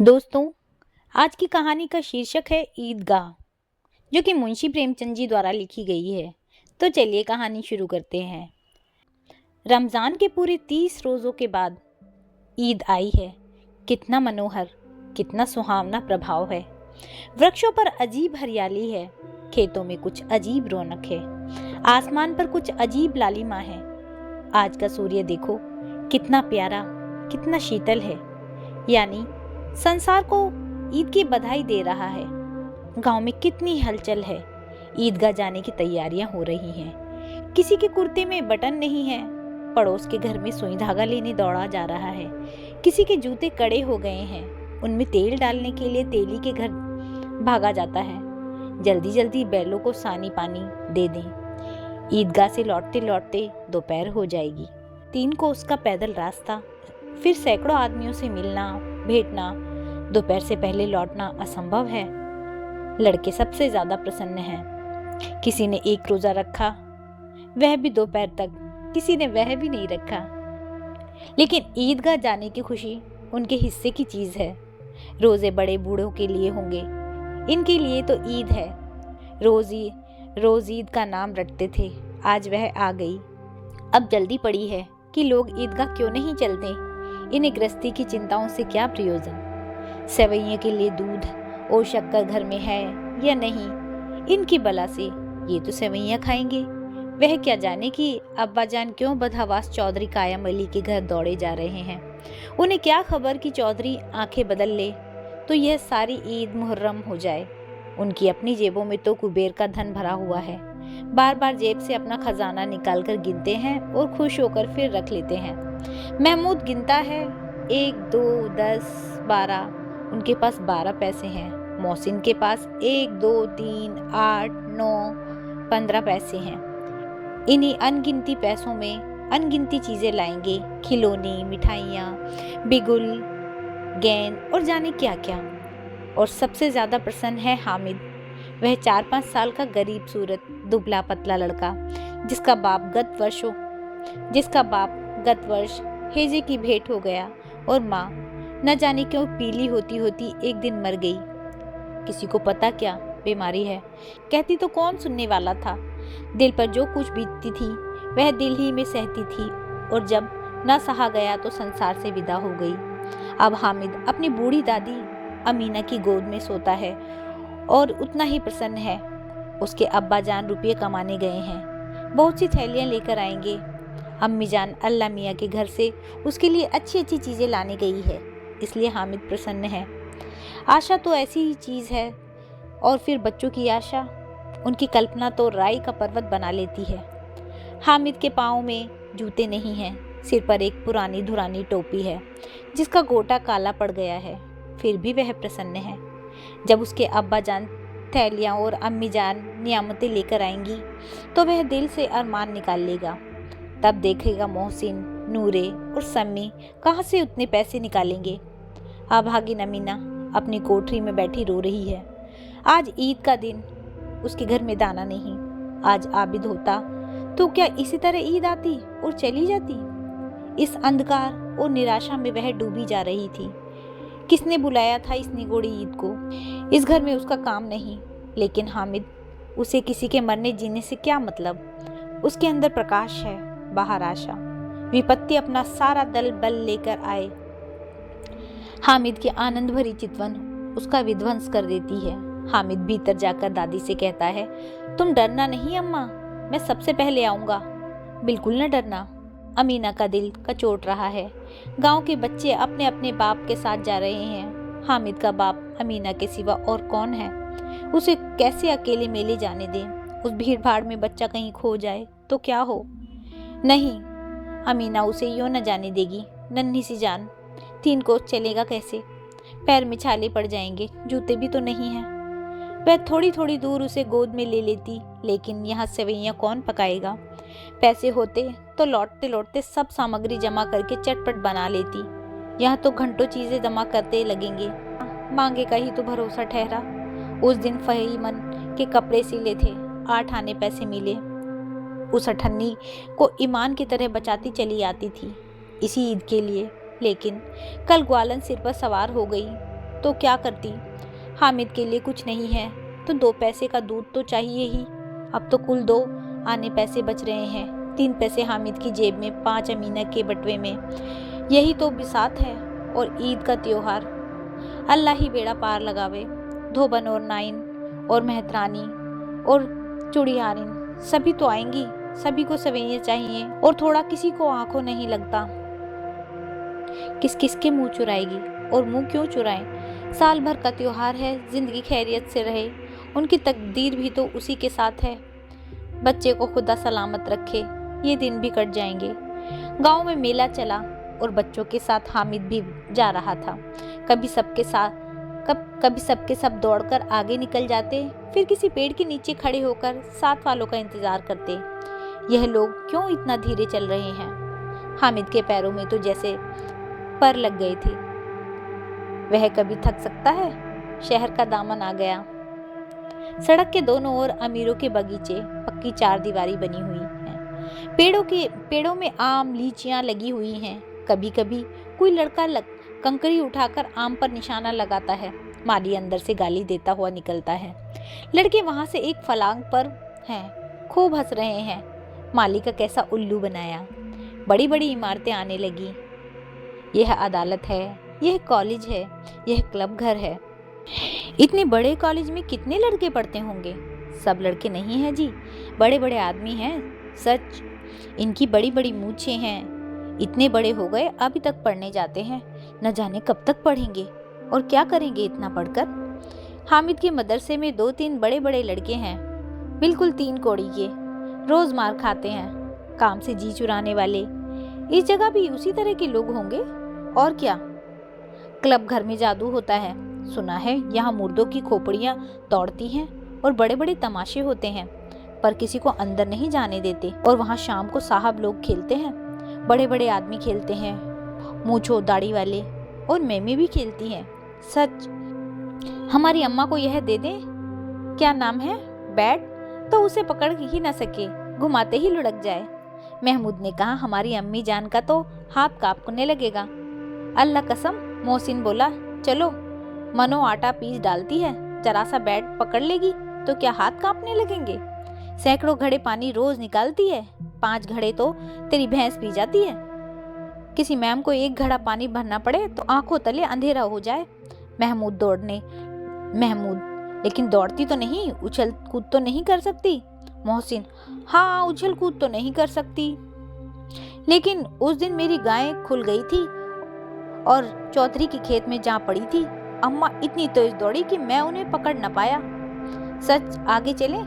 दोस्तों, आज की कहानी का शीर्षक है ईदगाह, जो कि मुंशी प्रेमचंद जी द्वारा लिखी गई है। तो चलिए कहानी शुरू करते हैं। रमज़ान के पूरे 30 रोज़ों के बाद ईद आई है। कितना मनोहर, कितना सुहावना प्रभाव है। वृक्षों पर अजीब हरियाली है, खेतों में कुछ अजीब रौनक है, आसमान पर कुछ अजीब लालिमा है। आज का सूर्य देखो, कितना प्यारा, कितना शीतल है। यानी संसार को ईद की बधाई दे रहा है। गांव में कितनी हलचल है। ईदगाह जाने की तैयारियां हो रही हैं। किसी के कुर्ते में बटन नहीं है, पड़ोस के घर में सुई धागा लेने दौड़ा जा रहा है। किसी के जूते कड़े हो गए हैं, उनमें तेल डालने के लिए तेली के घर भागा जाता है। जल्दी जल्दी बैलों को सानी पानी दे दें। ईदगाह से लौटते लौटते दोपहर हो जाएगी। 3 कोस का पैदल रास्ता, फिर सैकड़ों आदमियों से मिलना भेंटना। दोपहर से पहले लौटना असंभव है। लड़के सबसे ज्यादा प्रसन्न हैं। किसी ने 1 रोजा रखा, वह भी दोपहर तक, किसी ने वह भी नहीं रखा। लेकिन ईदगाह जाने की खुशी उनके हिस्से की चीज है। रोजे बड़े बूढ़ों के लिए होंगे, इनके लिए तो ईद है। रोज ईद का नाम रटते थे, आज वह आ गई। अब जल्दी पड़ी है कि लोग ईदगाह क्यों नहीं चलते। इन्हें गृहस्थी की चिंताओं से क्या प्रयोजन। सेवैयों के लिए दूध और शक्कर घर में है या नहीं, इनकी बला से ये तो सेवैयां खाएंगे। वह क्या जाने कि अब्बाजान क्यों बदहवास चौधरी कायम अली के घर दौड़े जा रहे हैं। उन्हें क्या खबर कि चौधरी आंखें बदल ले तो यह सारी ईद मुहर्रम हो जाए। उनकी अपनी जेबों में तो कुबेर का धन भरा हुआ है। बार बार जेब से अपना खजाना निकालकर गिनते हैं और खुश होकर फिर रख लेते हैं। महमूद गिनता है, 1 2 10 12। उनके पास 12 पैसे हैं। मोहसिन के पास 1 2 3 8 9 15 पैसे हैं। इन्हीं अनगिनती पैसों में अनगिनती चीजें लाएंगे, खिलौने, मिठाइयाँ, बिगुल, गेंद और जाने क्या क्या। और सबसे ज्यादा प्रसन्न है हामिद। वह 4-5 साल का गरीब सूरत दुबला पतला लड़का, जिसका बाप गत वर्ष हेजे की भेंट हो गया और माँ न जाने क्यों पीली होती होती एक दिन मर गई। किसी को पता क्या बीमारी है, कहती तो कौन सुनने वाला था। दिल पर जो कुछ बीतती थी वह दिल ही में सहती थी, और जब न सहा गया तो संसार से विदा हो गई। अब हामिद अपनी बूढ़ी दादी अमीना की गोद में सोता है और उतना ही प्रसन्न है। उसके अब्बा जान रुपये कमाने गए हैं, बहुत सी थैलियां लेकर आएंगे। अम्मी जान अल्लाह मियाँ के घर से उसके लिए अच्छी अच्छी चीजें लाने गई है, इसलिए हामिद प्रसन्न है। आशा तो ऐसी ही चीज है, और फिर बच्चों की आशा, उनकी कल्पना तो राई का पर्वत बना लेती है। हामिद के पाँव में जूते नहीं हैं, सिर पर एक पुरानी धुरानी टोपी है जिसका गोटा काला पड़ गया है, फिर भी वह प्रसन्न है। जब उसके अब्बा जान थैलियाँ और अम्मी जान नियामतें लेकर आएंगी तो वह दिल से अरमान निकाल लेगा। तब देखेगा मोहसिन, नूरे और सम्मी कहाँ से उतने पैसे निकालेंगे। अभागी नमीना अपनी कोठरी में बैठी रो रही है। आज ईद का दिन, उसके घर में दाना नहीं। आज आबिद होता तो क्या इसी तरह ईद आती और चली जाती। इस अंधकार और निराशा में वह डूबी जा रही थी। किसने बुलाया था इस निगोड़ी ईद को। इस घर में उसका काम नहीं, लेकिन हामिद, उसे किसी के मरने जीने से क्या मतलब। उसके अंदर प्रकाश है, बाहर आशा। विपत्ति अपना सारा दल बल लेकर आए, हामिद की आनंद भरी चितवन उसका विध्वंस कर देती है। हामिद भीतर जाकर दादी से कहता है, तुम डरना नहीं अम्मा, मैं सबसे पहले आऊंगा। बिल्कुल न डरना। अमीना का दिल कचोट रहा है। गांव के बच्चे अपने अपने बाप के साथ जा रहे हैं। हामिद का बाप अमीना के सिवा और कौन है। उसे कैसे अकेले मेले जाने दें। उस भीड़ भाड़ में बच्चा कहीं खो जाए तो क्या हो। नहीं, अमीना उसे यूं न जाने देगी। नन्ही सी जान, 3 कोस चलेगा कैसे। पैर में छाले पड़ जाएंगे, जूते भी तो नहीं हैं। वह थोड़ी थोड़ी दूर उसे गोद में ले लेती, लेकिन यहाँ सेवैयां कौन पकाएगा। पैसे होते तो लौटते लौटते सब सामग्री जमा करके चटपट बना लेती। यहाँ तो घंटों चीजें जमा करते लगेंगे। मांगे का ही तो भरोसा ठहरा। उस दिन फहीमन के कपड़े सिले थे, 8 आने पैसे मिले। उस अठन्नी को ईमान की तरह बचाती चली आती थी इसी ईद के लिए। लेकिन कल ग्वालन सिर पर सवार हो गई। तो क्या करती। हामिद के लिए कुछ नहीं है तो 2 पैसे का दूध तो चाहिए ही। अब तो कुल 2 आने पैसे बच रहे हैं, 3 पैसे हामिद की जेब में, 5 अमीना के बटवे में। यही तो बिसात है और ईद का त्योहार। अल्लाह ही बेड़ा पार लगावे। धोबन और नाइन और मेहतरानी और चुड़ियारिन सभी तो आएंगी, सभी को सवैया चाहिए और थोड़ा किसी को आंखों नहीं लगता। किस किस के मुंह चुराएगी और मुंह क्यों चुराए। साल भर का त्योहार है, जिंदगी खैरियत से रहे। उनकी तकदीर भी तो उसी के साथ है। बच्चे को खुदा सलामत रखे, ये दिन भी कट जाएंगे। गांव में मेला चला और बच्चों के साथ हामिद भी जा रहा था। कभी सबके सब दौड़कर आगे निकल जाते, फिर किसी पेड़ के नीचे खड़े होकर साथ वालों का इंतजार करते। यह लोग क्यों इतना धीरे चल रहे हैं। हामिद के पैरों में तो जैसे पर लग गई थी। वह कभी थक सकता है। शहर का दामन आ गया। सड़क के दोनों ओर अमीरों के बगीचे, पक्की 4 दीवारी बनी हुई हैं। पेड़ों में आम लीचियां लगी हुई हैं। कभी कभी कोई लड़का कंकड़ी उठाकर आम पर निशाना लगाता है। माली अंदर से गाली देता हुआ निकलता है। लड़के वहां से एक फलांग पर हैं, खूब हंस रहे हैं। माली का कैसा उल्लू बनाया। बड़ी बड़ी इमारतें आने लगी। यह अदालत है, यह कॉलेज है, यह क्लब घर है। इतने बड़े कॉलेज में कितने लड़के पढ़ते होंगे। सब लड़के नहीं हैं जी, बड़े बड़े आदमी हैं। सच, इनकी बड़ी बड़ी मूछें हैं। इतने बड़े हो गए अभी तक पढ़ने जाते हैं। न जाने कब तक पढ़ेंगे और क्या करेंगे इतना पढ़कर। हामिद के मदरसे में 2-3 बड़े बड़े लड़के हैं, बिल्कुल 3 कौड़ी के। रोज मार खाते हैं, काम से जी चुराने वाले। इस जगह भी उसी तरह के लोग होंगे और क्या। क्लब घर में जादू होता है, सुना है। यहाँ मुर्दों की खोपड़ियाँ दौड़ती हैं और बड़े बड़े तमाशे होते हैं, पर किसी को अंदर नहीं जाने देते। और वहाँ शाम को साहब लोग खेलते हैं, बड़े बड़े आदमी खेलते हैं, मूंछों दाढ़ी वाले, और मैमी भी खेलती हैं। सच, हमारी अम्मा को यह दे दें, क्या नाम है, बैट, तो उसे पकड़ ही न सके, घुमाते ही लुढ़क जाए। महमूद ने कहा, हमारी अम्मी जान का तो हाथ कांपने लगेगा। अल्लाह कसम, मोहसिन बोला, चलो, मनो आटा पीस डालती है, जरा सा बैट पकड़ लेगी तो क्या हाथ कांपने लगेंगे। सैकड़ों घड़े पानी रोज निकालती है, 5 घड़े तो तेरी भैंस पी जाती है। किसी मैम को 1 घड़ा पानी भरना पड़े तो आंखों तले अंधेरा हो जाए। महमूद, लेकिन दौड़ती तो नहीं, उछल कूद तो नहीं कर सकती। मोहसिन, हाँ, उछल कूद तो नहीं कर सकती, लेकिन उस दिन मेरी गाय खुल गई थी और चौधरी के खेत में जा पड़ी थी। अम्मा इतनी तेज दौड़ी कि मैं उन्हें पकड़ न पाया। सच, आगे चले।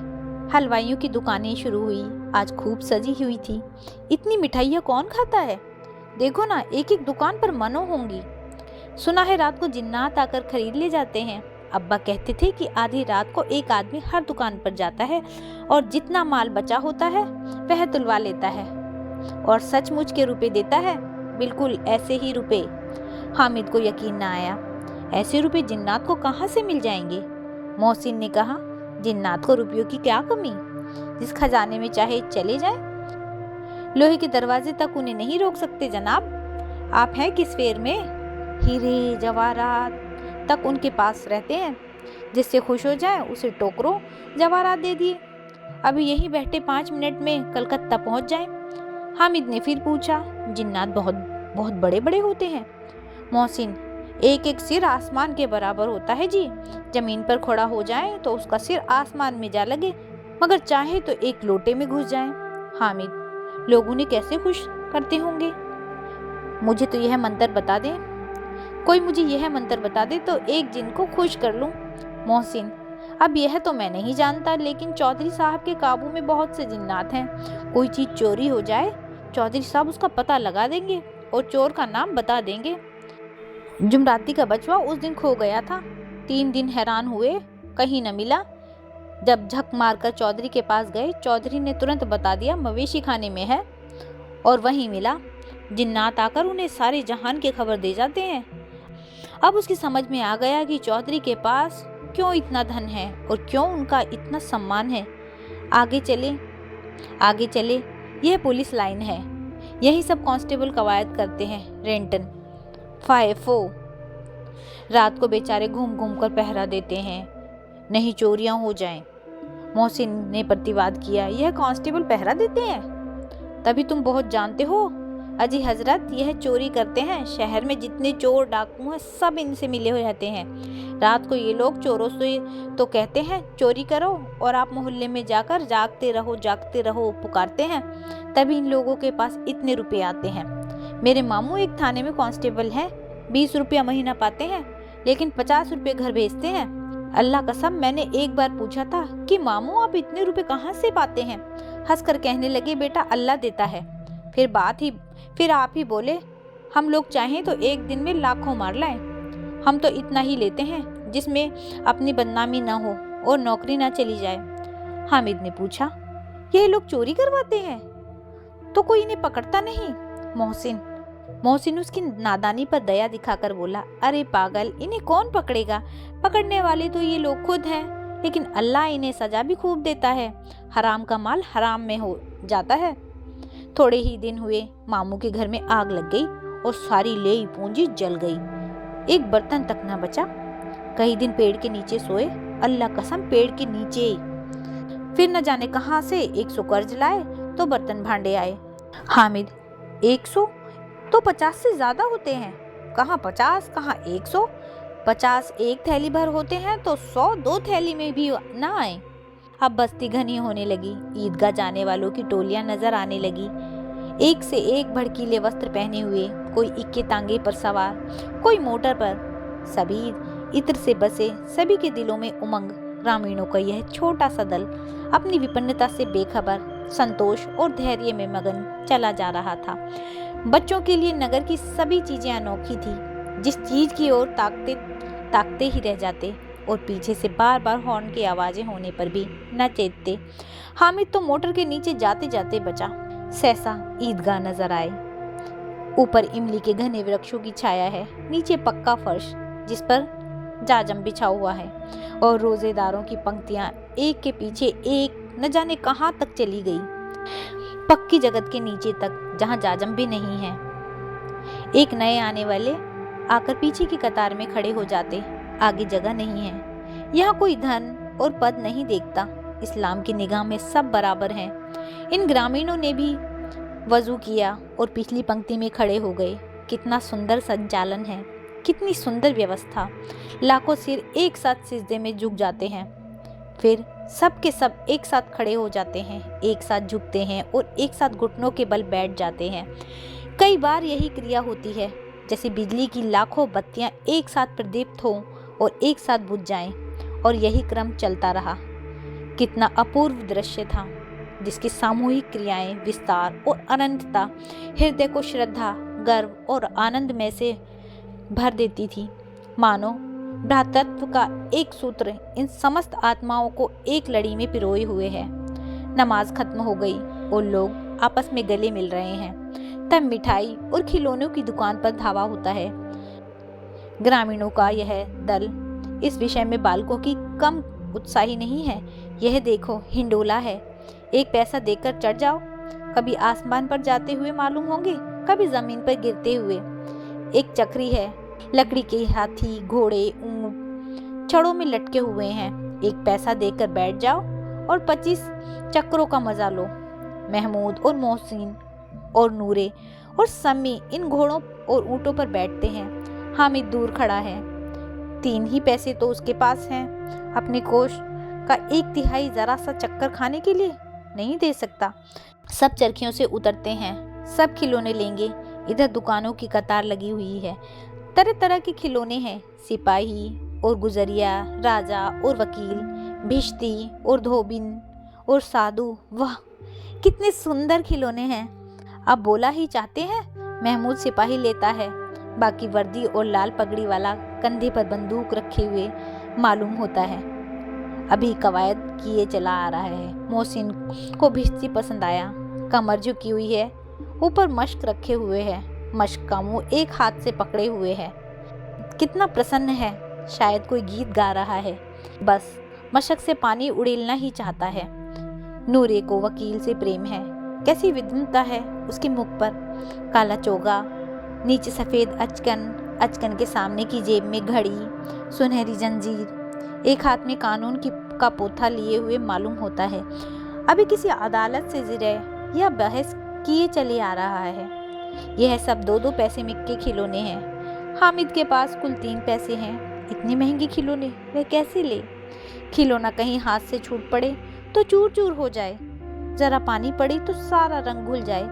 हलवाइयों की दुकानें शुरू हुई, आज खूब सजी हुई थी। इतनी मिठाइयाँ कौन खाता है। देखो ना, एक एक दुकान पर मनो होंगी। सुना है रात को जिन्नात आकर खरीद ले जाते हैं। अब्बा कहते थे कि आधी रात को एक आदमी हर दुकान पर जाता है और जितना माल बचा होता है वह तुलवा लेता है और सचमुच के रुपए देता है। बिल्कुल ऐसे ही रुपए। हामिद को यकीन न आया, ऐसे रुपए जिन्नात को कहाँ से मिल जाएंगे। मोहसिन ने कहा, जिन्नात को रुपयों की क्या कमी, जिस खजाने में चाहे चले जाए। लोहे के दरवाजे तक उन्हें नहीं रोक सकते जनाब। आप हैं किस फेर में, हीरे जवाहरात तक उनके पास रहते हैं। जिससे खुश हो जाए उसे टोकरो जवाहरात दे दिए। अभी यहीं बैठे 5 मिनट में कलकत्ता पहुंच जाए। हामिद ने फिर पूछा, जिन्नात बहुत बहुत बड़े बड़े होते हैं। मोहसिन, एक एक सिर आसमान के बराबर होता है जी। जमीन पर खड़ा हो जाए तो उसका सिर आसमान में जा लगे, मगर चाहे तो एक लोटे में घुस जाए। हामिद, लोग उन्हें कैसे खुश करते होंगे। मुझे तो यह मंत्र बता दे, कोई मुझे यह मंत्र बता दे तो एक जिन को खुश कर लूं। मोहसिन, अब यह तो मैं नहीं जानता, लेकिन चौधरी साहब के काबू में बहुत से जिन्नात हैं। कोई चीज चोरी हो जाए, चौधरी साहब उसका पता लगा देंगे और चोर का नाम बता देंगे। जुमराती का बचवा उस दिन खो गया था। 3 दिन हैरान हुए, कहीं न मिला। जब झक मारकर चौधरी के पास गए, चौधरी ने तुरंत बता दिया मवेशी खाने में है, और वहीं मिला। जिन्नात आकर उन्हें सारे जहान की खबर दे जाते हैं। अब उसकी समझ में आ गया कि चौधरी के पास क्यों इतना धन है और क्यों उनका इतना सम्मान है। आगे चले, यह पुलिस लाइन है। यही सब कांस्टेबल कवायद करते हैं। रेंटन, फायफो, रात को बेचारे घूम घूम कर पहरा देते हैं, नहीं चोरियां हो जाएं। मोहसिन ने प्रतिवाद किया, यह कांस्टेबल पहरा देते हैं? तभी तुम बहुत जानते हो। अजी हजरत, यह चोरी करते हैं। शहर में जितने चोर डाकू हैं सब इनसे मिले हुए रहते हैं। रात को ये लोग चोरों से तो कहते हैं चोरी करो, और आप मोहल्ले में जाकर जागते रहो पुकारते हैं, तभी इन लोगों के पास इतने रुपए आते हैं। मेरे मामू एक थाने में कांस्टेबल हैं, 20 रुपया महीना पाते हैं, लेकिन 50 रुपये घर भेजते हैं। अल्लाह कसम, मैंने एक बार पूछा था कि मामू आप इतने रुपए कहाँ से पाते हैं? हंसकर कहने लगे, बेटा अल्लाह देता है। फिर आप ही बोले, हम लोग चाहें तो एक दिन में लाखों मार लाएं। हम तो इतना ही लेते हैं जिसमें अपनी बदनामी ना हो और नौकरी ना चली जाए। हामिद ने पूछा, ये लोग चोरी करवाते हैं तो कोई इन्हें पकड़ता नहीं? मोहसिन उसकी नादानी पर दया दिखाकर बोला, अरे पागल, इन्हें कौन पकड़ेगा? पकड़ने वाले तो ये लोग खुद हैं, लेकिन अल्लाह इन्हें सजा भी खूब देता है। हराम का माल हराम में हो जाता है। थोड़े ही दिन हुए मामू के घर में आग लग गई और सारी लेई पूंजी जल गई। एक बर्तन तक न बचा। कई दिन पेड़ के नीचे सोए, अल्लाह कसम पेड़ के नीचे। फिर न जाने कहां से 100 कर्ज लाए तो बर्तन भांडे आए। हामिद, 100 तो 50 से ज्यादा होते हैं। कहाँ 50, कहाँ 100। 50 एक थैली भर होते हैं तो 100 2 थैली में भी ना आए। अब बस्ती घनी होने लगी। ईदगाह जाने वालों की टोलियां नजर आने लगी, एक से एक भड़कीले वस्त्र पहने हुए, कोई इक्के तांगे पर सवार, कोई मोटर पर। सभी इत्र से बसे, सभी के दिलों में उमंग। ग्रामीणों का यह छोटा सा दल अपनी विपन्नता से बेखबर, संतोष और धैर्य में मगन चला जा रहा था। बच्चों के लिए नगर की सभी चीजें अनोखी थी। जिस चीज की ओर ताकते ही रह जाते और पीछे से बार बार हॉर्न की आवाजें होने पर भी न चेतते। हामिद तो मोटर के नीचे जाते जाते बचा। सहसा ईदगाह नजर आए। ऊपर इमली के घने वृक्षों की छाया है, नीचे पक्का फर्श जिस पर जाजम बिछा हुआ है, और रोजेदारों की पंक्तियां एक के पीछे एक न जाने कहां तक चली गई, पक्की जगत के नीचे तक, जहां जाजम भी नहीं है। एक नए आने वाले आकर पीछे की कतार में खड़े हो जाते। आगे जगह नहीं है। यहाँ कोई धन और पद नहीं देखता। इस्लाम की निगाह में सब बराबर हैं। इन ग्रामीणों ने भी वजू किया और पिछली पंक्ति में खड़े हो गए। कितना सुंदर संचालन है, कितनी सुंदर व्यवस्था। लाखों सिर एक साथ सिजदे में झुक जाते हैं, फिर सब के सब एक साथ खड़े हो जाते हैं, एक साथ झुकते हैं और एक साथ घुटनों के बल बैठ जाते हैं। कई बार यही क्रिया होती है, जैसे बिजली की लाखों बत्तियां एक साथ प्रदीप्त हों और एक साथ बुझ जाएं, और यही क्रम चलता रहा। कितना अपूर्व दृश्य था, जिसकी सामूहिक क्रियाएं, विस्तार और अनंतता हृदय को श्रद्धा, गर्व और आनंद में से भर देती थी। मानो भ्रातृत्व का एक सूत्र इन समस्त आत्माओं को एक लड़ी में पिरोए हुए है। नमाज खत्म हो गई और लोग आपस में गले मिल रहे हैं। तब मिठाई और खिलौनों की दुकान पर धावा होता है। ग्रामीणों का यह दल इस विषय में बालकों की कम उत्साही नहीं है। यह देखो, हिंडोला है, एक पैसा देकर चढ़ जाओ। कभी आसमान पर जाते हुए मालूम होंगे, कभी जमीन पर गिरते हुए। एक चक्री है, लकड़ी के हाथी, घोड़े, ऊंट छड़ों में लटके हुए हैं। एक पैसा देकर बैठ जाओ और 25 चक्रों का मजा लो। महमूद और मोहसिन और नूरे और सम्मी इन घोड़ों और ऊंटों पर बैठते हैं। हामिद दूर खड़ा है। 3 ही पैसे तो उसके पास हैं। अपने कोष का 1/3 जरा सा चक्कर खाने के लिए नहीं दे सकता। सब चरखियों से उतरते हैं, सब खिलौने लेंगे। इधर दुकानों की कतार लगी हुई है। तरह तरह के खिलौने हैं, सिपाही और गुजरिया, राजा और वकील, भिश्ती और धोबिन और साधु। वाह, कितने सुंदर खिलौने हैं। अब बोला ही चाहते हैं। महमूद सिपाही लेता है, बाकी वर्दी और लाल पगड़ी वाला कंधे पर बंदूक रखे हुए मालूम होता है। अभी कवायद किए चला आ रहा है। मोहसिन को भिश्ती पसंद आया। कमर झुकी हुई है, ऊपर मश्क रखे हुए है। मश्क का मुंह एक हाथ से पकड़े हुए है। कितना प्रसन्न है, शायद कोई गीत गा रहा है। बस मशक से पानी उड़ेलना ही चाहता है। नूरे को वकील से प्रेम है। कैसी विद्वता है उसके मुख पर। काला चोगा, नीचे सफेद अचकन, अचकन के सामने की जेब में घड़ी, सुनहरी जंजीर, एक हाथ में कानून का पोथा लिए हुए मालूम होता है अभी किसी अदालत से जिरह या बहस किए चले आ रहा है। यह सब 2-2 पैसे में के खिलौने हैं। हामिद के पास कुल 3 पैसे हैं। इतनी महंगी खिलौने वह कैसे ले? खिलौना कहीं हाथ से छूट पड़े तो चूर चूर हो जाए, जरा पानी पड़े तो सारा रंग घुल जाए।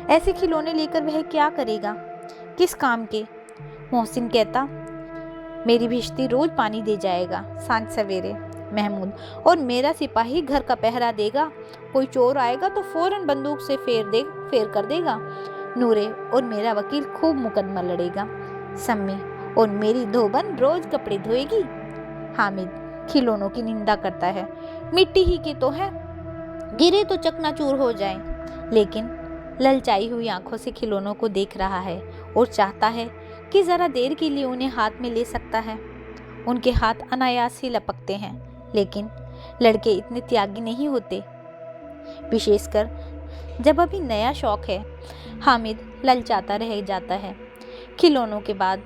ऐसे खिलौने लेकर वह क्या करेगा? किस काम के? मोहसिन कहता, मेरी भिश्ती रोज पानी दे जाएगा सांझ सवेरे महमूद, और मेरा सिपाही घर का पहरा देगा। कोई चोर आएगा तो फौरन बंदूक से फेर कर देगा। नूरे और मेरा वकील खूब मुकदमा लड़ेगा। सम्मी और मेरी धोबन रोज कपड़े धोएगी। हामिद खिलौनों की निंदा करता है। मिट्टी ही के तो है, गिरे तो चकनाचूर हो जाए। लेकिन ललचाई हुई आंखों से खिलौनों को देख रहा है और चाहता है कि जरा देर के लिए उन्हें हाथ में ले सकता है। उनके हाथ अनायास ही लपकते हैं, लेकिन लड़के इतने त्यागी नहीं होते, विशेषकर जब अभी नया शौक है। हामिद ललचाता रह जाता है। खिलौनों के बाद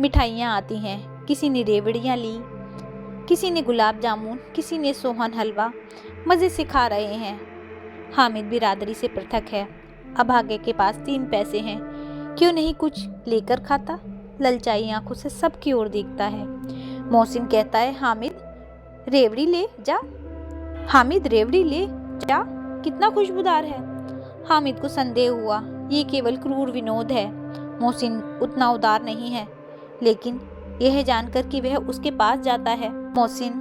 मिठाइयाँ आती हैं। किसी ने रेवड़ियाँ ली, किसी ने गुलाब जामुन, किसी ने सोहन हलवा। मज़े से खा रहे हैं। हामिद बिरादरी से पृथक है। अभागे के पास 3 पैसे हैं, क्यों नहीं कुछ लेकर खाता? ललचाई आंखों से सबकी ओर देखता है। मोहसिन कहता है, हामिद रेवड़ी ले जा। हामिद रेवड़ी ले जा, कितना खुशबूदार है। हामिद को संदेह हुआ, ये केवल क्रूर विनोद है। मोहसिन उतना उदार नहीं है, लेकिन यह जानकर कि वह उसके पास जाता है। मोहसिन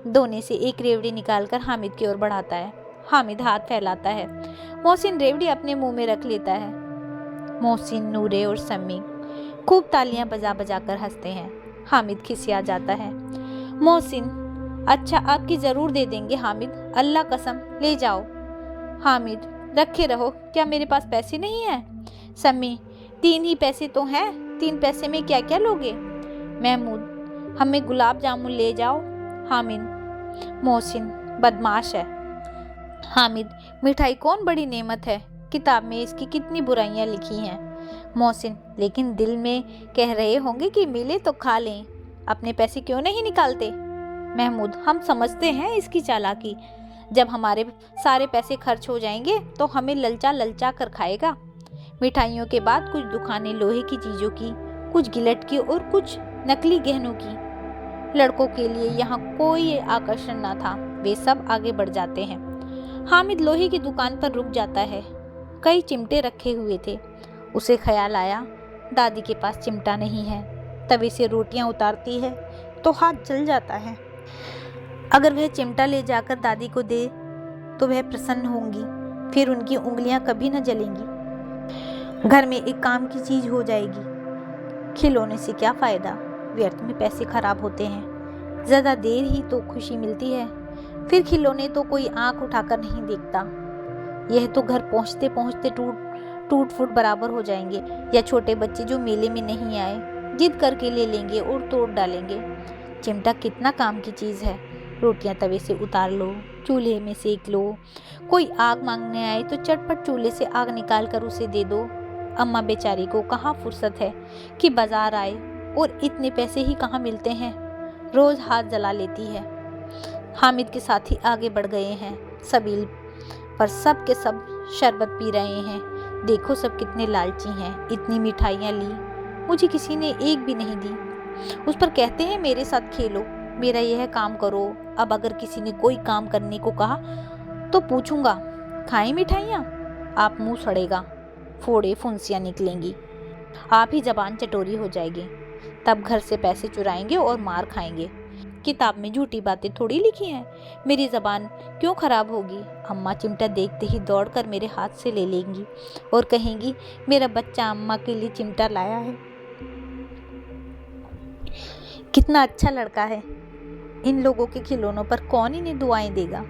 दोने से एक रेवड़ी निकालकर हामिद की ओर बढ़ाता है। हामिद हाथ फैलाता है। मोहसिन रेवड़ी अपने मुंह में रख लेता है। मोहसिन, नूरे और सम्मी खूब तालियां बजा बजा कर हंसते हैं। हामिद खिसिया जाता है। मोहसिन, अच्छा आपकी जरूर दे देंगे हामिद, अल्लाह कसम, ले जाओ। हामिद, रखे रहो, क्या मेरे पास पैसे नहीं हैं? सम्मी, 3 ही पैसे तो हैं, 3 पैसे में क्या क्या लोगे? महमूद, हमें गुलाब जामुन ले जाओ। हामिद, मोहसिन बदमाश है। हामिद, मिठाई कौन बड़ी नेमत है, किताब में इसकी कितनी बुराइयां लिखी हैं। मोहसिन, लेकिन दिल में कह रहे होंगे कि मिले तो खा लें, अपने पैसे क्यों नहीं निकालते? महमूद, हम समझते हैं इसकी चालाकी, जब हमारे सारे पैसे खर्च हो जाएंगे तो हमें ललचा ललचा कर खाएगा। मिठाइयों के बाद कुछ दुकानें लोहे की चीज़ों की, कुछ गिलट की और कुछ नकली गहनों की। लड़कों के लिए यहाँ कोई आकर्षण न था, वे सब आगे बढ़ जाते हैं। हामिद लोहे की दुकान पर रुक जाता है। कई चिमटे रखे हुए थे। उसे ख्याल आया, दादी के पास चिमटा नहीं है। तवे से रोटियां उतारती है तो हाथ जल जाता है। अगर वह चिमटा ले जाकर दादी को दे तो वह प्रसन्न होंगी, फिर उनकी उंगलियां कभी न जलेंगी। घर में एक काम की चीज हो जाएगी। खिलौने से क्या फायदा, व्यर्थ में पैसे खराब होते हैं। ज़्यादा देर ही तो खुशी मिलती है, फिर खिलौने तो कोई आंख उठाकर नहीं देखता। यह तो घर पहुंचते पहुंचते टूट फूट बराबर हो जाएंगे। या छोटे बच्चे जो मेले में नहीं आए, जिद करके ले लेंगे और तोड़ डालेंगे। चिमटा कितना काम की चीज़ है। रोटियां तवे से उतार लो, चूल्हे में सेक लो। कोई आग मांगने आए तो चटपट चूल्हे से आग निकाल कर उसे दे दो। अम्मा बेचारी को कहाँ फुर्सत है कि बाजार आए, और इतने पैसे ही कहाँ मिलते हैं। रोज हाथ जला लेती है। हामिद के साथी आगे बढ़ गए हैं। सबील पर सब के सब शरबत पी रहे हैं। देखो सब कितने लालची हैं। इतनी मिठाइयाँ ली, मुझे किसी ने एक भी नहीं दी। उस पर कहते हैं मेरे साथ खेलो, मेरा यह काम करो। अब अगर किसी ने कोई काम करने को कहा तो पूछूंगा, खाएं मिठाइयाँ? आप मुंह सड़ेगा, फोड़े फुंसियाँ निकलेंगी, आप ही जबान चटोरी हो जाएगी। तब घर से पैसे चुराएंगे और मार खाएंगे। किताब में झूठी बातें थोड़ी लिखी हैं, मेरी जबान क्यों खराब होगी? अम्मा चिमटा देखते ही दौड़कर मेरे हाथ से ले लेंगी और कहेंगी, मेरा बच्चा अम्मा के लिए चिमटा लाया है। कितना अच्छा लड़का है। इन लोगों के खिलौनों पर कौन इन्हें दुआएं देगा?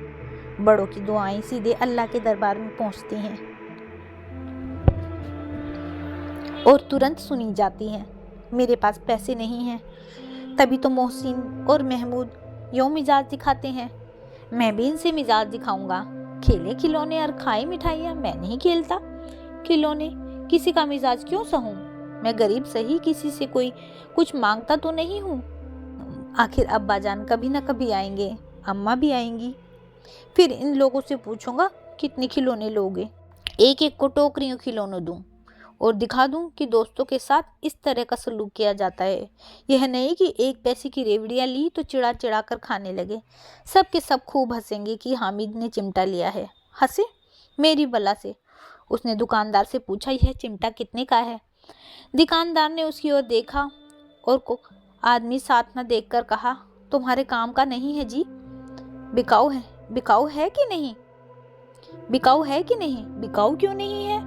बड़ों की दुआएं सीधे अल्लाह के दरबार में पहुंचती हैं और तुरंत सुनी जाती हैं। मेरे पास पैसे नहीं हैं, तभी तो मोहसिन और महमूद यूं मिजाज दिखाते हैं। मैं भी इनसे मिजाज दिखाऊंगा। खेले खिलौने और खाए मिठाइयाँ, मैं नहीं खेलता। खिलौने, किसी का मिजाज क्यों सहूं? मैं गरीब सही, किसी से कोई कुछ मांगता तो नहीं हूँ। आखिर अब्बा जान कभी ना कभी आएंगे, अम्मा भी आएंगी, फिर इन लोगों से पूछूंगा कितने खिलौने लोगे। एक एक को टोकरियों खिलौने दूं और दिखा दूं कि दोस्तों के साथ इस तरह का सलूक किया जाता है। यह नहीं कि एक पैसे की रेवड़ियाँ ली तो चिड़ा चिड़ा कर खाने लगे। सब के सब खूब हंसेंगे कि हामिद ने चिमटा लिया है। हंसे मेरी बला से। उसने दुकानदार से पूछा, यह चिमटा कितने का है? दुकानदार ने उसकी ओर देखा और को आदमी साथ न देखकर कहा, तुम्हारे काम का नहीं है जी। बिकाऊ है, बिकाऊ है कि नहीं? बिकाऊ है कि नहीं? बिकाऊ क्यों नहीं है?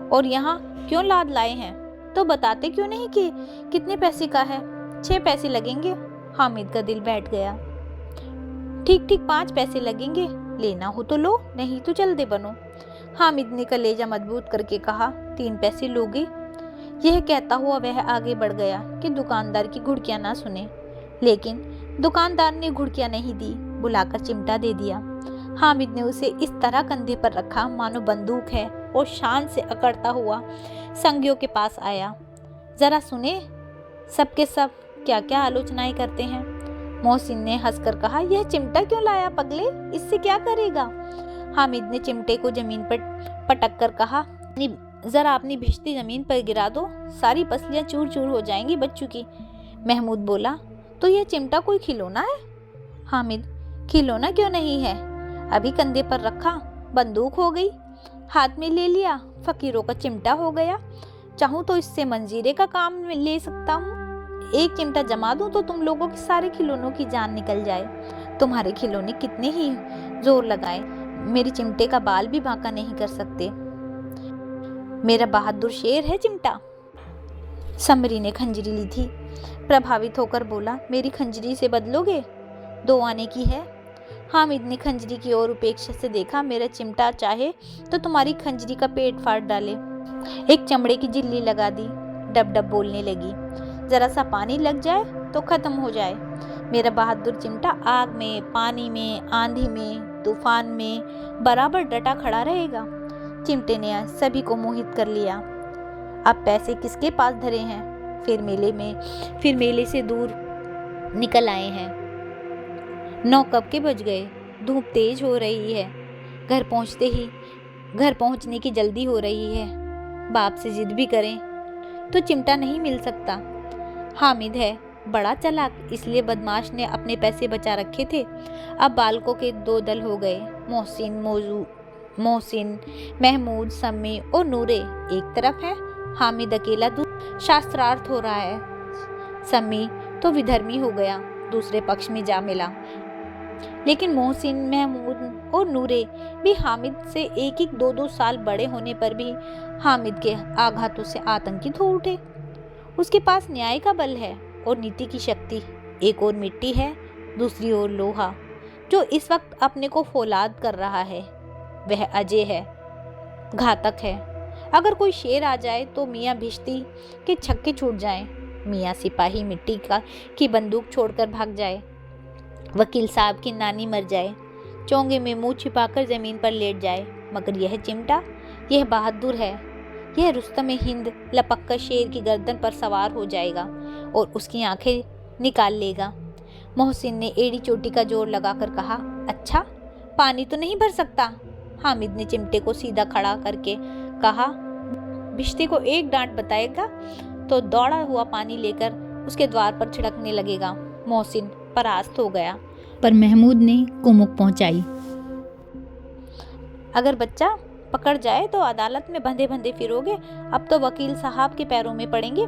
और यहाँ क्यों लाद लाए हैं? तो बताते क्यों नहीं कि कितने पैसे का है? 6 पैसे लगेंगे। हामिद का दिल बैठ गया। ठीक ठीक 5 पैसे लगेंगे, लेना हो तो लो, नहीं तो चल दे बनो। हामिद ने कलेजा मजबूत करके कहा, 3 पैसे लोगे? यह कहता हुआ वह आगे बढ़ गया कि दुकानदार की घुड़कियां ना सुने, लेकिन दुकानदार ने घुड़कियां नहीं दी, बुलाकर चिमटा दे दिया। हामिद ने उसे इस तरह कंधे पर रखा मानो बंदूक है और शान से अकड़ता हुआ संगियों के पास आया। जरा सुने सबके सब क्या क्या आलोचनाएं करते हैं। मोहसिन ने हंसकर कहा, यह चिमटा क्यों लाया पगले, इससे क्या करेगा? हामिद ने चिमटे को जमीन पर पटक कर कहा, जरा अपनी भिश्ती जमीन पर गिरा दो, सारी पसलियां चूर चूर हो जाएंगी बच्चों की। महमूद बोला, तो यह चिमटा कोई खिलौना है? हामिद, खिलौना क्यों नहीं है, अभी कंधे पर रखा बंदूक हो गई, हाथ में ले लिया फकीरों का चिमटा हो गया। चाहूं तो इससे मंजीरे का काम ले सकता हूँ। एक चिमटा जमा दूं तो तुम लोगों के सारे खिलौनों की जान निकल जाए। तुम्हारे खिलौने कितने ही जोर लगाए, मेरे चिमटे का बाल भी बांका नहीं कर सकते। मेरा बहादुर शेर है चिमटा। समरी ने खंजरी ली थी, प्रभावित होकर बोला, मेरी खंजरी से बदलोगे? 2 आने की है। हामिद ने खंजरी की ओर उपेक्षा से देखा, मेरा चिमटा चाहे तो तुम्हारी खंजरी का पेट फाड़ डाले। एक चमड़े की झिल्ली लगा दी, डब डब बोलने लगी, जरा सा पानी लग जाए तो खत्म हो जाए। मेरा बहादुर चिमटा आग में, पानी में, आंधी में, तूफान में बराबर डटा खड़ा रहेगा। चिमटे ने सभी को मोहित कर लिया। अब पैसे किसके पास धरे हैं? फिर मेले से दूर निकल आए हैं। 9 कब के बज गए, धूप तेज हो रही है, घर पहुंचने की जल्दी हो रही है। बाप से जिद भी करें तो चिमटा नहीं मिल सकता। हामिद है बड़ा चालाक, इसलिए बदमाश ने अपने पैसे बचा रखे थे। अब बालकों के 2 दल हो गए, मोहसिन, महमूद, सम्मी और नूरे एक तरफ है, हामिद अकेला शास्त्रार्थ हो रहा है। सम्मी तो विधर्मी हो गया, दूसरे पक्ष में जा मिला। लेकिन मोहसिन, महमूद और नूरे भी हामिद से 1-1, 2-2 साल बड़े होने पर भी हामिद के आघातों से आतंकित हो उठे। उसके पास न्याय का बल है और नीति की शक्ति। एक ओर मिट्टी है, दूसरी ओर लोहा, जो इस वक्त अपने को फौलाद कर रहा है। वह अजय है, घातक है। अगर कोई शेर आ जाए तो मियाँ भिश्ती के छक्के छूट जाएं, मियाँ सिपाही मिट्टी की बंदूक छोड़कर भाग जाए, वकील साहब की नानी मर जाए, चोंगे में मुंह छिपाकर जमीन पर लेट जाए। मगर यह चिमटा, यह बहादुर है। यह रुस्तम हिंद लपक कर शेर की गर्दन पर सवार हो जाएगा और उसकी आंखें निकाल लेगा। मोहसिन ने एड़ी चोटी का जोर लगाकर कहा, अच्छा पानी तो नहीं भर सकता? हामिद ने चिमटे को सीधा खड़ा करके कहा, भिश्ती को एक डांट बताएगा तो दौड़ा हुआ पानी लेकर उसके द्वार पर छिड़कने लगेगा। मोहसिन परास्त हो गया, पर महमूद ने कुमुक पहुंचाई, अगर बच्चा पकड़ जाए तो अदालत में बंधे बंधे फिरोगे, अब तो वकील साहब के पैरों में पड़ेंगे।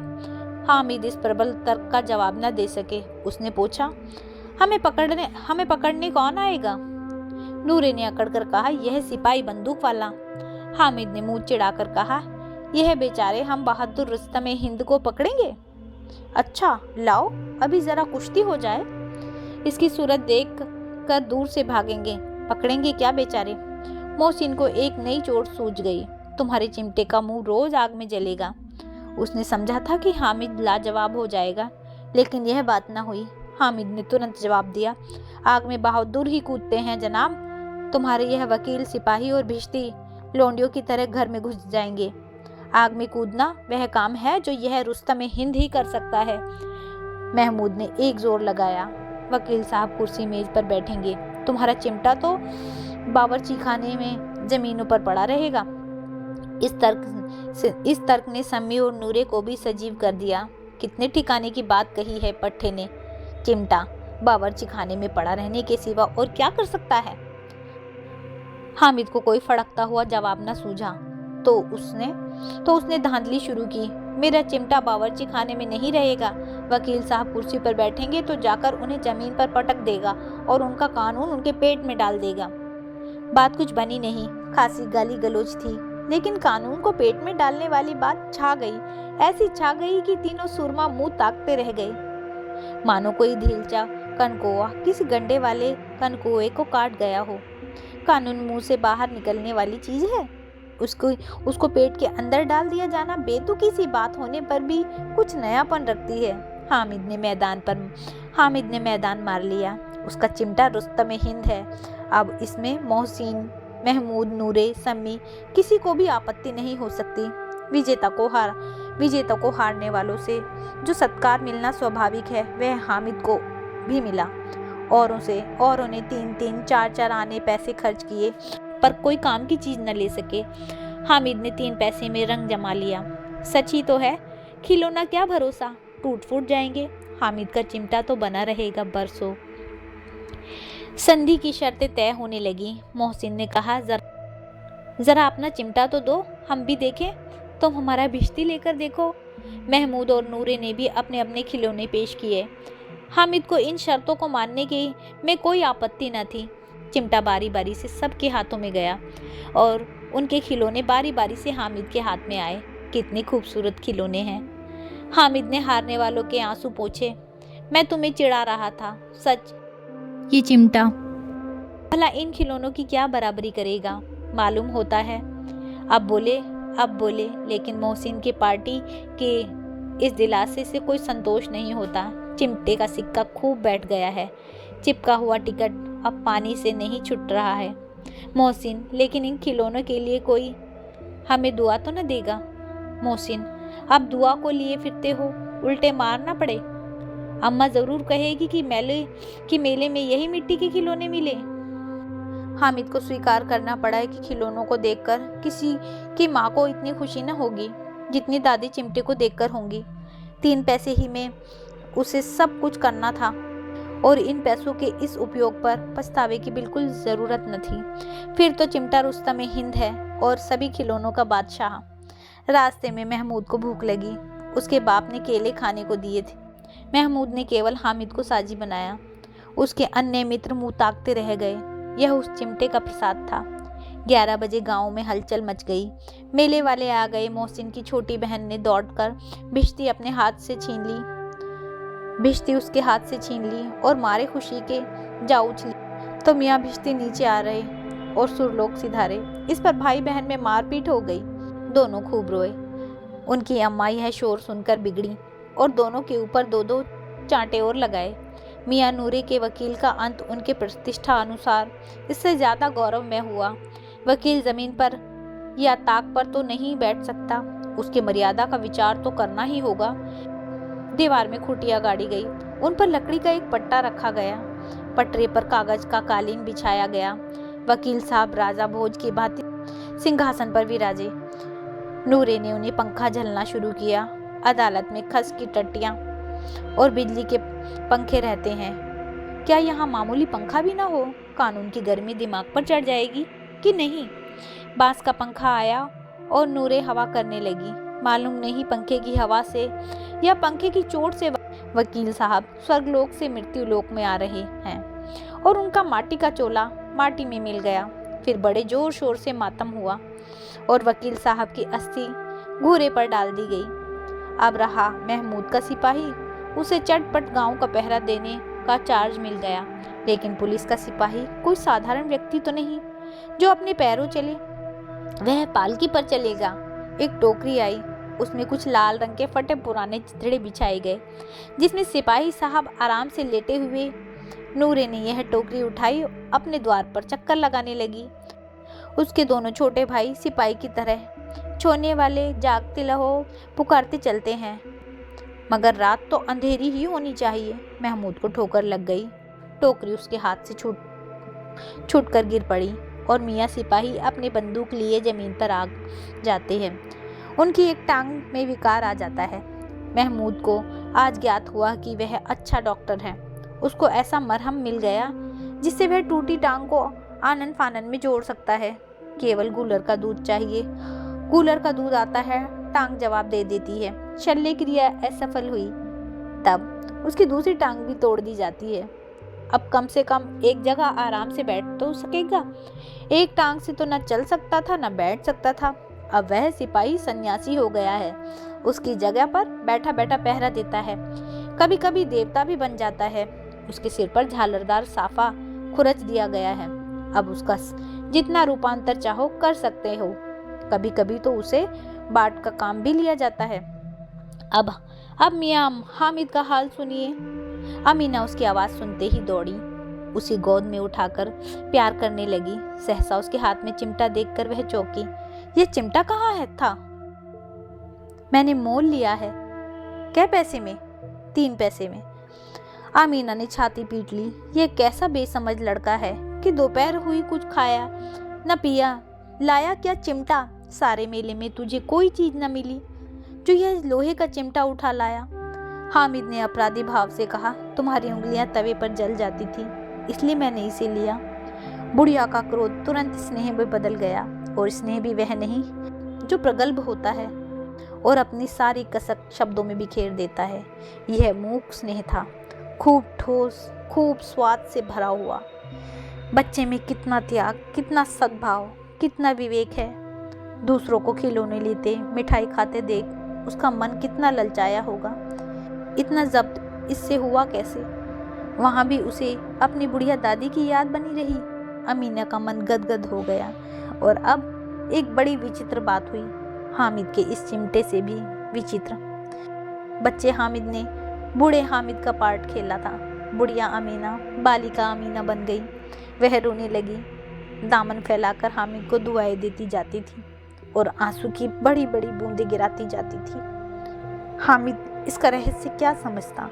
हामिद इस प्रबल तर्क का जवाब न दे सके। उसने पूछा, हमें पकड़ने कौन आएगा? नूरे ने अकड़ कर कहा, यह सिपाही बंदूक वाला। हामिद ने मुंह चिढ़ाकर कहा, यह बेचारे हम बहादुर रुस्तम हिंद को पकड़ेंगे? अच्छा लाओ, अभी जरा कुश्ती हो जाए, इसकी सूरत देख कर दूर से भागेंगे, पकड़ेंगे क्या बेचारे। मोहसिन को एक नई चोट सूझ गई, तुम्हारे चिमटे का मुंह रोज आग में जलेगा। उसने समझा था कि हामिद लाजवाब हो जाएगा, लेकिन यह बात न हुई। हामिद ने तुरंत जवाब दिया, आग में बहादुर ही कूदते हैं जनाब। तुम्हारे यह वकील, सिपाही और भिश्ती लौंडियों की तरह घर में घुस जाएंगे। आग में कूदना वह काम है जो यह रुस्तम हिंद ही कर सकता है। महमूद ने एक जोर लगाया। वकील साहब कुर्सी मेज पर बैठेंगे, तुम्हारा चिमटा तो बावर्ची खाने में जमीनों पर पड़ा रहेगा। इस तर्क ने सम्मी और नूरे को भी सजीव कर दिया। कितने ठिकाने की बात कही है पट्टे ने। चिमटा बावर्ची खाने में पड़ा रहने के सिवा और क्या कर सकता है। हामिद को कोई फड़कता हुआ जवाब न सूझा तो उसने धांधली शुरू की। मेरा चिमटा बावर्ची खाने में नहीं रहेगा। वकील साहब कुर्सी पर बैठेंगे तो जाकर उन्हें जमीन पर पटक देगा और उनका कानून उनके पेट में डाल देगा। बात कुछ बनी नहीं, खासी गाली गलौज थी, लेकिन कानून को पेट में डालने वाली बात छा गई। ऐसी छा गई कि तीनों सुरमा मुंह ताकते रह गए, मानो कोई ढीलचा कनकोआ किसी गंडे वाले कनकोए को काट गया हो। कानून मुंह से बाहर निकलने वाली चीज है, उसको पेट के अंदर डाल दिया जाना बेतुकी सी बात होने पर भी कुछ नयापन रखती है। हामिद ने मैदान मार लिया। उसका चिमटा रुस्तम हिंद है। अब इसमें मोहसिन, महमूद, नूरे, सम्मी किसी को भी आपत्ति नहीं हो सकती। विजेता को हारने वालों से जो सत्कार मिलना स्वाभाविक है वह हामिद को भी मिला। औरों ने 3-3, 4-4 आने पैसे खर्च किए पर कोई काम की चीज न ले सके। हामिद ने 3 पैसे में रंग जमा लिया। सच ही तो है, खिलौना क्या भरोसा, टूट फूट जाएंगे। हामिद का चिमटा तो बना रहेगा बरसों। संधि की शर्तें तय होने लगी। मोहसिन ने कहा, जरा अपना चिमटा तो दो, हम भी देखें। तुम हमारा भिश्ती लेकर देखो। महमूद और नूरे ने भी अपने अपने खिलौने पेश किए। हामिद को इन शर्तों को मानने की में कोई आपत्ति न थी। चिमटा बारी बारी से सबके हाथों में गया और उनके खिलौने बारी बारी से हामिद के हाथ में आए। कितने खूबसूरत खिलौने हैं। हामिद ने हारने वालों के आंसू पोंछे। मैं तुम्हें चिढ़ा रहा था, सच। ये चिमटा भला इन खिलौनों की क्या बराबरी करेगा, मालूम होता है। अब बोले, लेकिन मोहसिन की पार्टी के इस दिलासे से कोई संतोष नहीं होता। चिमटे का सिक्का खूब बैठ गया है। चिपका हुआ टिकट अब पानी से नहीं छूट रहा है। मोहसिन, लेकिन इन खिलौनों के लिए कोई हमें दुआ तो न देगा। मोहसिन, अब दुआ को लिए फिरते हो, उल्टे मार ना पड़े। अम्मा जरूर कहेगी कि मेले में यही मिट्टी के खिलौने मिले। हामिद को स्वीकार करना पड़ा है कि खिलौनों को देखकर किसी की माँ को इतनी खुशी न होगी जितनी दादी चिमटे को देखकर होंगी। 3 पैसे ही में उसे सब कुछ करना था और इन पैसों के इस उपयोग पर पछतावे की बिल्कुल जरूरत न थी। फिर तो चिमटा रुस्तम हिंद है और सभी खिलौनों का बादशाह। रास्ते में महमूद को भूख लगी। उसके बाप ने केले खाने को दिए थे। महमूद ने केवल हामिद को साजी बनाया। उसके अन्य मित्र मुंह ताकते रह गए। यह उस चिमटे का प्रसाद था। 11 बजे गांव में हलचल मच गई। मेले वाले आ गए। मोहसिन की छोटी बहन ने दौड़कर भिश्ती उसके हाथ से छीन ली और मारे खुशी के जा उछली तो मियाँ भिश्ती नीचे आ रहे और सुरलोक सिधारे। इस पर भाई बहन में मारपीट हो गई। दोनों खूब रोए। उनकी अम्मा यह शोर सुनकर बिगड़ी और दोनों के ऊपर 2-2 चांटे और लगाए। मियाँ नूरे के वकील का अंत उनके प्रतिष्ठा अनुसार इससे ज्यादा गौरवमय हुआ। वकील जमीन पर या ताक पर तो नहीं बैठ सकता, उसके मर्यादा का विचार तो करना ही होगा। दीवार में खुटिया गाड़ी गई। उन पर लकड़ी का एक पट्टा रखा गया। पटरे पर कागज का कालीन बिछाया गया। वकील साहब राजा भोज की भांति सिंहासन पर विराजे। नूरे ने उन्हें पंखा झलना शुरू किया। अदालत में खस की टट्टियां और बिजली के पंखे रहते हैं, क्या यहाँ मामूली पंखा भी ना हो? कानून की गर्मी दिमाग पर चढ़ जाएगी कि नहीं। बांस का पंखा आया और नूरे हवा करने लगी। मालूम नहीं पंखे की हवा से या पंखे की चोट से वकील साहब स्वर्गलोक से मृत्यु लोक में आ रहे हैं और उनका माटी का चोला माटी में मिल गया। फिर बड़े जोर शोर से मातम हुआ और वकील साहब की अस्थि घूरे पर डाल दी गई। अब रहा महमूद का सिपाही। उसे चटपट गांव का पहरा देने का चार्ज मिल गया। लेकिन पुलिस का सिपाही कोई साधारण व्यक्ति तो नहीं जो अपने पैरों चले, वह पालकी पर चलेगा। एक टोकरी आई, उसमें कुछ लाल रंग के फटे पुराने चिथड़े बिछाए गए जिसमें सिपाही साहब आराम से लेटे हुए। नूरे ने यह टोकरी उठाई, अपने द्वार पर चक्कर लगाने लगी। उसके दोनों छोटे भाई सिपाही की तरह छोड़ने वाले जागते रहो पुकारते चलते हैं, मगर रात तो अंधेरी ही होनी चाहिए। महमूद को ठोकर लग गई। टोकरी उसके हाथ से छूट कर गिर पड़ी और मियाँ सिपाही अपनी बंदूक लिए जमीन पर आ जाते हैं। उनकी एक टांग में विकार आ जाता है। महमूद को आज ज्ञात हुआ कि वह अच्छा डॉक्टर है। उसको ऐसा मरहम मिल गया जिससे वह टूटी टांग को आनन फानन में जोड़ सकता है। केवल गूलर का दूध चाहिए। गूलर का दूध आता है, टांग जवाब दे देती है। शल्य क्रिया असफल हुई तब उसकी दूसरी टांग भी तोड़ दी जाती है। अब कम से कम एक जगह आराम से बैठ तो सकेगा। एक टांग से तो न चल सकता था न बैठ सकता था। अब वह सिपाही सन्यासी हो गया है। उसकी जगह पर बैठा बैठा पहरा देता है। कभी कभी देवता भी बन जाता है। उसके सिर पर झालरदार साफा खुरच दिया गया है। अब उसका जितना रूपांतर चाहो कर सकते हो। कभी कभी तो उसे बाट का काम भी लिया जाता है। अब मियां हामिद का हाल सुनिए। अमीना उसकी आवाज सुनते ही दौड़ी, उसी गोद में उठाकर प्यार करने लगी। सहसा उसके हाथ में चिमटा देखकर वह चौंकी। ये चिमटा कहाँ है था? मैंने मोल लिया है। क्या पैसे में? 3 पैसे में। अमीना ने छाती पीट ली। ये कैसा बेसमझ लड़का है कि दोपहर हुई कुछ खाया न पिया, लाया क्या चिमटा। सारे मेले में तुझे कोई चीज न मिली जो यह लोहे का चिमटा उठा लाया। हामिद ने अपराधी भाव से कहा, तुम्हारी उंगलियां तवे पर जल जाती थी इसलिए मैंने इसे लिया। बुढ़िया का क्रोध तुरंत स्नेह में बदल गया, और स्नेह भी वह नहीं जो प्रगल्भ होता है और अपनी सारी कसक शब्दों में बिखेर देता है। यह मूक स्नेह था, खूब ठोस, खूब स्वाद से भरा हुआ। बच्चे में कितना त्याग, कितना सद्भाव, कितना विवेक है। दूसरों को खिलौने लेते, मिठाई खाते देख उसका मन कितना ललचाया होगा। इतना जब्त इससे हुआ कैसे? वहां भी उसे अपनी बुढ़िया दादी की याद बनी रही। अमीना का मन गदगद हो गया। और अब एक बड़ी विचित्र बात हुई, हामिद के इस चिमटे से भी विचित्र। बच्चे हामिद ने बूढ़े हामिद का पार्ट खेला था। बुढ़िया अमीना बालिका अमीना बन गई। वह रोने लगी, दामन फैलाकर हामिद को दुआएं देती जाती थी और आंसू की बड़ी बड़ी बूंदें गिराती जाती थी। हामिद इसका रहस्य क्या समझता?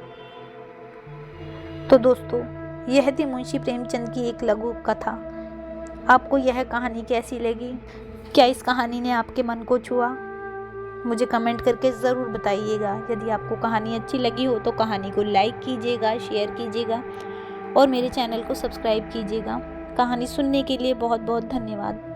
तो दोस्तों, यह थी मुंशी प्रेमचंद की एक लघु कथा। आपको यह कहानी कैसी लगी? क्या इस कहानी ने आपके मन को छुआ? मुझे कमेंट करके ज़रूर बताइएगा। यदि आपको कहानी अच्छी लगी हो तो कहानी को लाइक कीजिएगा, शेयर कीजिएगा और मेरे चैनल को सब्सक्राइब कीजिएगा। कहानी सुनने के लिए बहुत बहुत धन्यवाद।